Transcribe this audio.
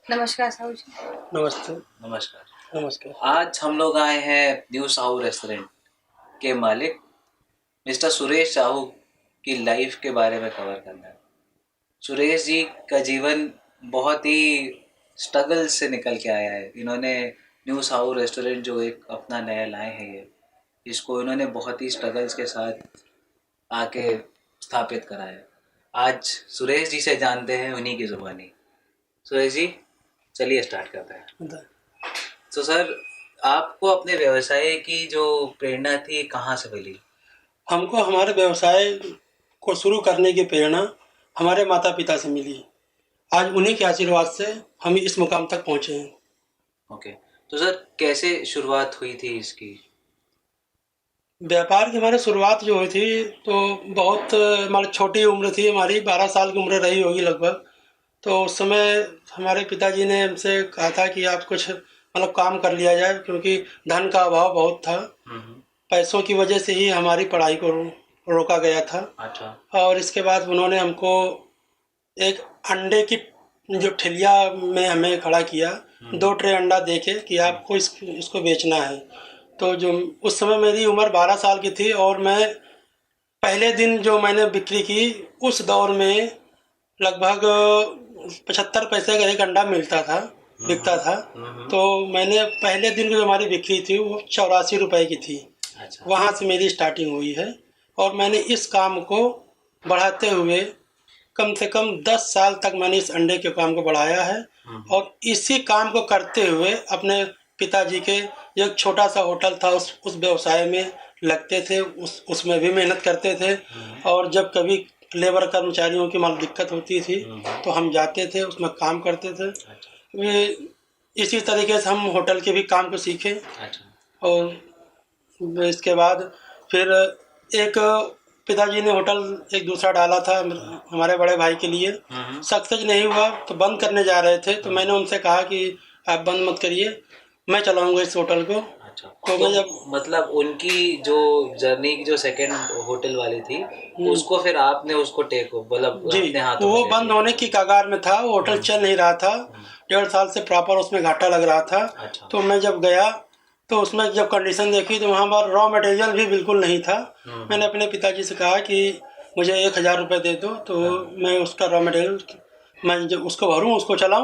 नमस्कार साहू जी। नमस्ते। नमस्कार। नमस्कार। आज हम लोग आए हैं न्यू साहू रेस्टोरेंट के मालिक मिस्टर सुरेश साहू की लाइफ के बारे में कवर करना है। सुरेश जी का जीवन बहुत ही स्ट्रगल से निकल के आया है। इन्होंने न्यू साहू रेस्टोरेंट जो एक अपना नया लाए हैं, ये इसको इन्होंने बहुत ही स्ट्रगल्स के साथ आके स्थापित करा है। आज सुरेश जी से जानते हैं उन्हीं की जुबानी। सुरेश जी, चलिए स्टार्ट करते हैं। तो सर, आपको अपने व्यवसाय की जो प्रेरणा थी कहाँ से मिली? हमको हमारे व्यवसाय को शुरू करने की प्रेरणा हमारे माता पिता से मिली। आज उन्हीं के आशीर्वाद से हम इस मुकाम तक पहुँचे हैं। ओके, तो सर कैसे शुरुआत हुई थी इसकी? व्यापार की हमारी शुरुआत जो हुई थी तो बहुत हमारी छोटी उम्र थी, हमारी 12 साल की उम्र रही होगी लगभग। तो उस समय हमारे पिताजी ने हमसे कहा था कि आप कुछ मतलब काम कर लिया जाए, क्योंकि धन का अभाव बहुत था। पैसों की वजह से ही हमारी पढ़ाई को रोका गया था। अच्छा। और इसके बाद उन्होंने हमको एक अंडे की जो ठेलिया में हमें खड़ा किया। 2 ट्रे अंडा देके कि आपको इसको बेचना है। तो जो उस समय मेरी उम्र 12 साल की थी और मैं पहले दिन जो मैंने बिक्री की उस दौर में लगभग 75 पैसे का एक अंडा मिलता था, बिकता था। तो मैंने पहले दिन की जो हमारी बिक्री थी वो 84 रुपये की थी। अच्छा। वहाँ से मेरी स्टार्टिंग हुई है और मैंने इस काम को बढ़ाते हुए कम से कम 10 साल तक मैंने इस अंडे के काम को बढ़ाया है। और इसी काम को करते हुए अपने पिताजी के जो एक छोटा सा होटल था उस व्यवसाय में लगते थे, उसमें भी मेहनत करते थे। और जब कभी लेबर कर्मचारियों की माल दिक्कत होती थी तो हम जाते थे, उसमें काम करते थे। वे इसी तरीके से हम होटल के भी काम को सीखे। अच्छा। और इसके बाद फिर एक पिताजी ने होटल एक दूसरा डाला था हमारे बड़े भाई के लिए। सक्सेस नहीं हुआ तो बंद करने जा रहे थे। तो मैंने उनसे कहा कि आप बंद मत करिए, मैं चलाऊंगा इस होटल को। अच्छा। तो मैं जब मतलब उनकी जो जर्नी की जो सेकंड होटल वाली थी उसको फिर आपने उसको टेक मतलब जी, अपने हाथों वो में बंद होने की कगार में था, वो होटल चल नहीं रहा था। 1.5 साल से प्रॉपर उसमें घाटा लग रहा था। अच्छा। तो मैं जब गया तो उसमें जब कंडीशन देखी तो वहाँ पर रॉ मटेरियल भी बिल्कुल नहीं था। मैंने अपने पिताजी से कहा कि मुझे 1000 रुपये दे दो तो मैं उसका रॉ मटेरियल मैं जब उसको भरूँ, उसको चलाऊँ।